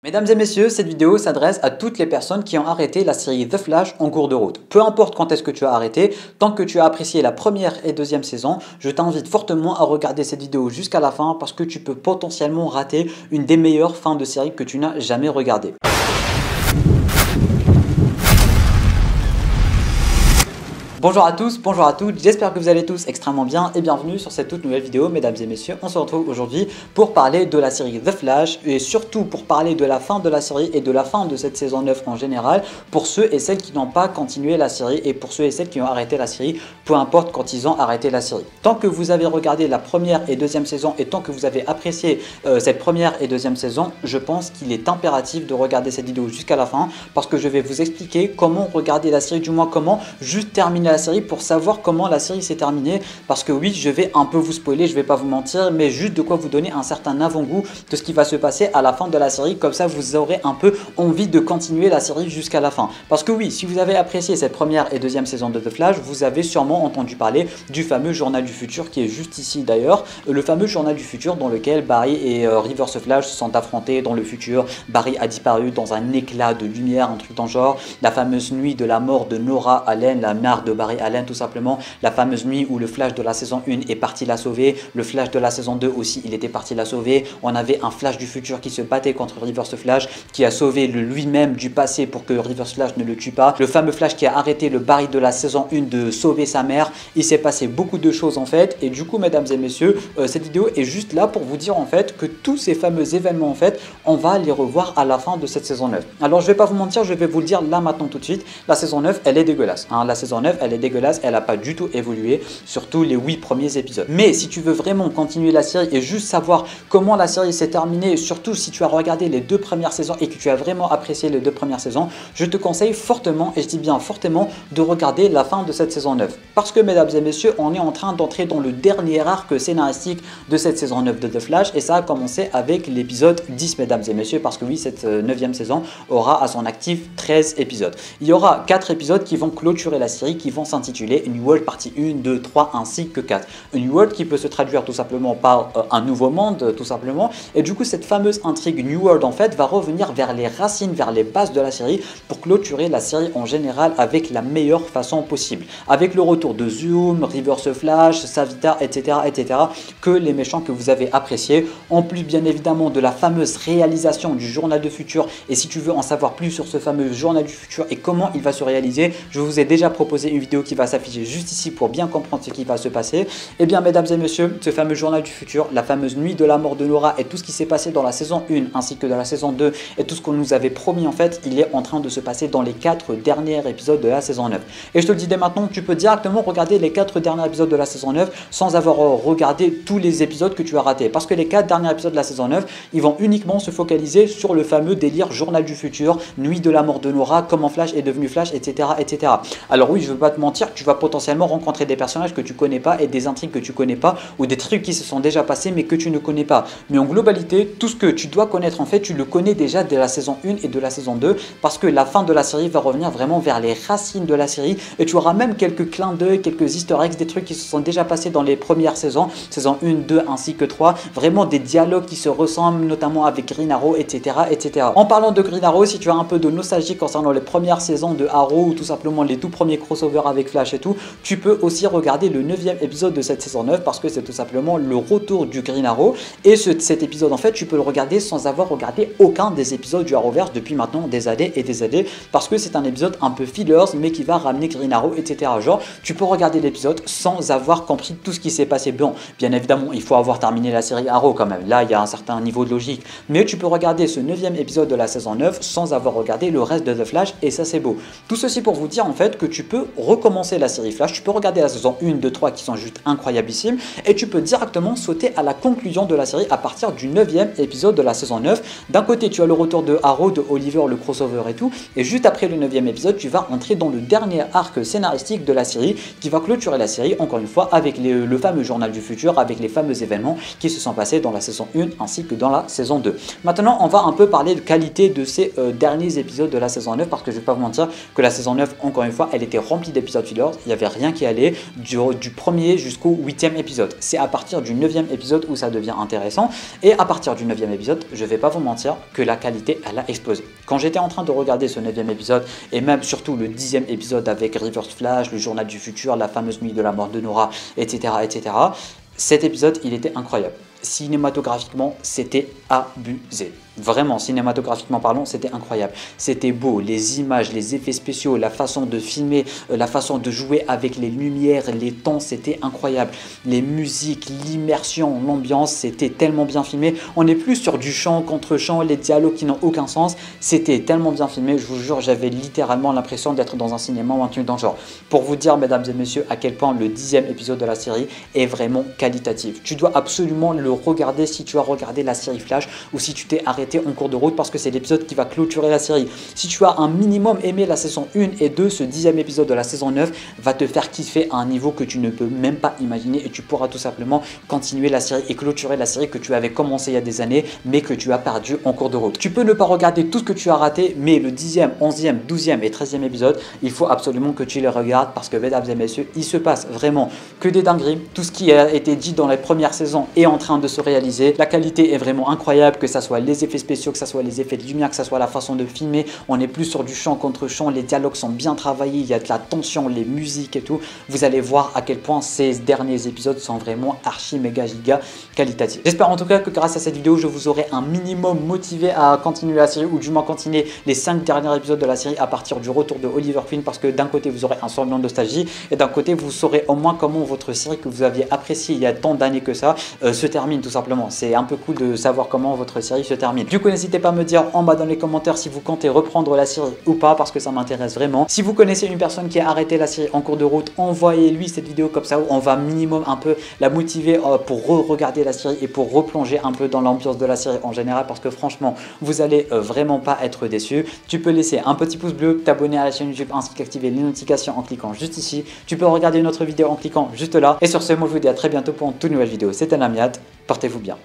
Mesdames et messieurs, cette vidéo s'adresse à toutes les personnes qui ont arrêté la série The Flash en cours de route. Peu importe quand est-ce que tu as arrêté, tant que tu as apprécié la première et deuxième saison, je t'invite fortement à regarder cette vidéo jusqu'à la fin parce que tu peux potentiellement rater une des meilleures fins de série que tu n'as jamais regardées. Bonjour à tous, bonjour à toutes, j'espère que vous allez tous extrêmement bien et bienvenue sur cette toute nouvelle vidéo. Mesdames et messieurs, on se retrouve aujourd'hui pour parler de la série The Flash et surtout pour parler de la fin de la série et de la fin de cette saison 9 en général pour ceux et celles qui n'ont pas continué la série et pour ceux et celles qui ont arrêté la série, peu importe quand ils ont arrêté la série. Tant que vous avez regardé la première et deuxième saison et tant que vous avez apprécié cette première et deuxième saison, je pense qu'il est impératif de regarder cette vidéo jusqu'à la fin parce que je vais vous expliquer comment regarder la série, du moins comment juste terminer la série pour savoir comment la série s'est terminée, parce que oui, je vais un peu vous spoiler, je vais pas vous mentir, mais juste de quoi vous donner un certain avant-goût de ce qui va se passer à la fin de la série, comme ça vous aurez un peu envie de continuer la série jusqu'à la fin. Parce que oui, si vous avez apprécié cette première et deuxième saison de The Flash, vous avez sûrement entendu parler du fameux journal du futur qui est juste ici d'ailleurs, le fameux journal du futur dans lequel Barry et Reverse Flash se sont affrontés dans le futur. Barry a disparu dans un éclat de lumière, un truc dans le genre, la fameuse nuit de la mort de Nora Allen, la mère de Barry Allen tout simplement, la fameuse nuit où le Flash de la saison 1 est parti la sauver, le Flash de la saison 2 aussi il était parti la sauver, on avait un Flash du futur qui se battait contre Reverse Flash, qui a sauvé lui-même du passé pour que Reverse Flash ne le tue pas, le fameux Flash qui a arrêté le Barry de la saison 1 de sauver sa mère. Il s'est passé beaucoup de choses en fait, et du coup mesdames et messieurs, cette vidéo est juste là pour vous dire en fait que tous ces fameux événements en fait, on va les revoir à la fin de cette saison 9. Alors je vais pas vous mentir, je vais vous le dire là maintenant tout de suite, la saison 9 elle est dégueulasse, hein. La saison 9 elle est dégueulasse, elle n'a pas du tout évolué, surtout les 8 premiers épisodes. Mais si tu veux vraiment continuer la série et juste savoir comment la série s'est terminée, surtout si tu as regardé les 2 premières saisons et que tu as vraiment apprécié les 2 premières saisons, je te conseille fortement, et je dis bien fortement, de regarder la fin de cette saison 9. Parce que mesdames et messieurs, on est en train d'entrer dans le dernier arc scénaristique de cette saison 9 de The Flash, et ça a commencé avec l'épisode 10 mesdames et messieurs, parce que oui, cette 9e saison aura à son actif 13 épisodes. Il y aura 4 épisodes qui vont clôturer la série, qui vont s'intituler New World partie 1, 2, 3 ainsi que 4. A New World qui peut se traduire tout simplement par un nouveau monde tout simplement, et du coup cette fameuse intrigue New World en fait va revenir vers les racines, vers les bases de la série pour clôturer la série en général avec la meilleure façon possible, avec le retour de Zoom, Reverse Flash, Savitar, etc., que les méchants que vous avez appréciés, en plus bien évidemment de la fameuse réalisation du journal du futur. Et si tu veux en savoir plus sur ce fameux journal du futur et comment il va se réaliser, je vous ai déjà proposé une vidéo qui va s'afficher juste ici pour bien comprendre ce qui va se passer. Et bien mesdames et messieurs, ce fameux journal du futur, la fameuse nuit de la mort de Nora et tout ce qui s'est passé dans la saison 1 ainsi que dans la saison 2 et tout ce qu'on nous avait promis en fait, il est en train de se passer dans les 4 derniers épisodes de la saison 9. Et je te le dis dès maintenant, tu peux directement regarder les 4 derniers épisodes de la saison 9 sans avoir regardé tous les épisodes que tu as ratés, parce que les 4 derniers épisodes de la saison 9, ils vont uniquement se focaliser sur le fameux délire journal du futur, nuit de la mort de Nora, comment Flash est devenu Flash, etc., etc. Alors oui, je veux pas te mentir, tu vas potentiellement rencontrer des personnages que tu connais pas et des intrigues que tu connais pas ou des trucs qui se sont déjà passés mais que tu ne connais pas. Mais en globalité, tout ce que tu dois connaître en fait, tu le connais déjà de la saison 1 et de la saison 2 parce que la fin de la série va revenir vraiment vers les racines de la série et tu auras même quelques clins d'œil, quelques easter eggs, des trucs qui se sont déjà passés dans les premières saisons, saison 1, 2 ainsi que 3, vraiment des dialogues qui se ressemblent notamment avec Green Arrow, etc., etc. En parlant de Green Arrow, si tu as un peu de nostalgie concernant les premières saisons de Arrow ou tout simplement les tout premiers crossovers avec Flash et tout, tu peux aussi regarder le 9e épisode de cette saison 9 parce que c'est tout simplement le retour du Green Arrow et cet épisode en fait tu peux le regarder sans avoir regardé aucun des épisodes du Arrowverse depuis maintenant des années et des années parce que c'est un épisode un peu fillers mais qui va ramener Green Arrow, etc. Genre tu peux regarder l'épisode sans avoir compris tout ce qui s'est passé. Bon, bien évidemment il faut avoir terminé la série Arrow quand même, là il y a un certain niveau de logique, mais tu peux regarder ce 9e épisode de la saison 9 sans avoir regardé le reste de The Flash et ça c'est beau. Tout ceci pour vous dire en fait que tu peux recommencer la série Flash, tu peux regarder la saison 1, 2, 3 qui sont juste incroyablissimes et tu peux directement sauter à la conclusion de la série à partir du 9e épisode de la saison 9. D'un côté tu as le retour de Arrow, de Oliver, le crossover et tout, et juste après le 9e épisode tu vas entrer dans le dernier arc scénaristique de la série qui va clôturer la série encore une fois avec le fameux journal du futur, avec les fameux événements qui se sont passés dans la saison 1 ainsi que dans la saison 2. Maintenant on va un peu parler de qualité de ces derniers épisodes de la saison 9 parce que je vais pas vous mentir que la saison 9 encore une fois elle était remplie d'épisode filler, il n'y avait rien qui allait du premier jusqu'au 8e épisode. C'est à partir du 9e épisode où ça devient intéressant. Et à partir du 9e épisode, je vais pas vous mentir que la qualité, elle a explosé. Quand j'étais en train de regarder ce 9e épisode, et même surtout le 10e épisode avec Reverse Flash, le journal du futur, la fameuse nuit de la mort de Nora, etc., etc., cet épisode, il était incroyable. Cinématographiquement, c'était abusé. Vraiment, cinématographiquement parlant, c'était incroyable. C'était beau, les images, les effets spéciaux, la façon de filmer, la façon de jouer avec les lumières, les tons, c'était incroyable. Les musiques, l'immersion, l'ambiance, c'était tellement bien filmé. On n'est plus sur du chant contre chant, les dialogues qui n'ont aucun sens. C'était tellement bien filmé, je vous jure, j'avais littéralement l'impression d'être dans un cinéma ou un truc dans le genre. Pour vous dire, mesdames et messieurs, à quel point le 10e épisode de la série est vraiment qualitatif. Tu dois absolument le regarder si tu as regardé la série Flash ou si tu t'es arrêté en cours de route parce que c'est l'épisode qui va clôturer la série. Si tu as un minimum aimé la saison 1 et 2, ce 10e épisode de la saison 9 va te faire kiffer à un niveau que tu ne peux même pas imaginer et tu pourras tout simplement continuer la série et clôturer la série que tu avais commencé il y a des années mais que tu as perdu en cours de route. Tu peux ne pas regarder tout ce que tu as raté, mais le 10e, 11e, 12e et 13e épisode, il faut absolument que tu les regardes parce que, mesdames et messieurs, il se passe vraiment que des dingueries. Tout ce qui a été dit dans les premières saisons est en train de se réaliser. La qualité est vraiment incroyable, que ça soit les effets spéciaux, que ça soit les effets de lumière, que ça soit la façon de filmer. On n'est plus sur du chant contre chant, les dialogues sont bien travaillés, il y a de la tension, les musiques et tout. Vous allez voir à quel point ces derniers épisodes sont vraiment archi méga giga qualitatifs. J'espère en tout cas que grâce à cette vidéo, je vous aurai un minimum motivé à continuer la série ou du moins continuer les 5 derniers épisodes de la série à partir du retour de Oliver Queen, parce que d'un côté vous aurez un semblant de nostalgie et d'un côté vous saurez au moins comment votre série que vous aviez appréciée il y a tant d'années que ça se termine tout simplement. C'est un peu cool de savoir comment votre série se termine. Du coup, n'hésitez pas à me dire en bas dans les commentaires si vous comptez reprendre la série ou pas, parce que ça m'intéresse vraiment. Si vous connaissez une personne qui a arrêté la série en cours de route, envoyez-lui cette vidéo comme ça où on va minimum un peu la motiver pour re-regarder la série et pour replonger un peu dans l'ambiance de la série en général, parce que franchement vous allez vraiment pas être déçus. Tu peux laisser un petit pouce bleu, t'abonner à la chaîne YouTube ainsi qu'activer les notifications en cliquant juste ici. Tu peux regarder une autre vidéo en cliquant juste là. Et sur ce, moi je vous dis à très bientôt pour une toute nouvelle vidéo. C'était Namiat, portez-vous bien.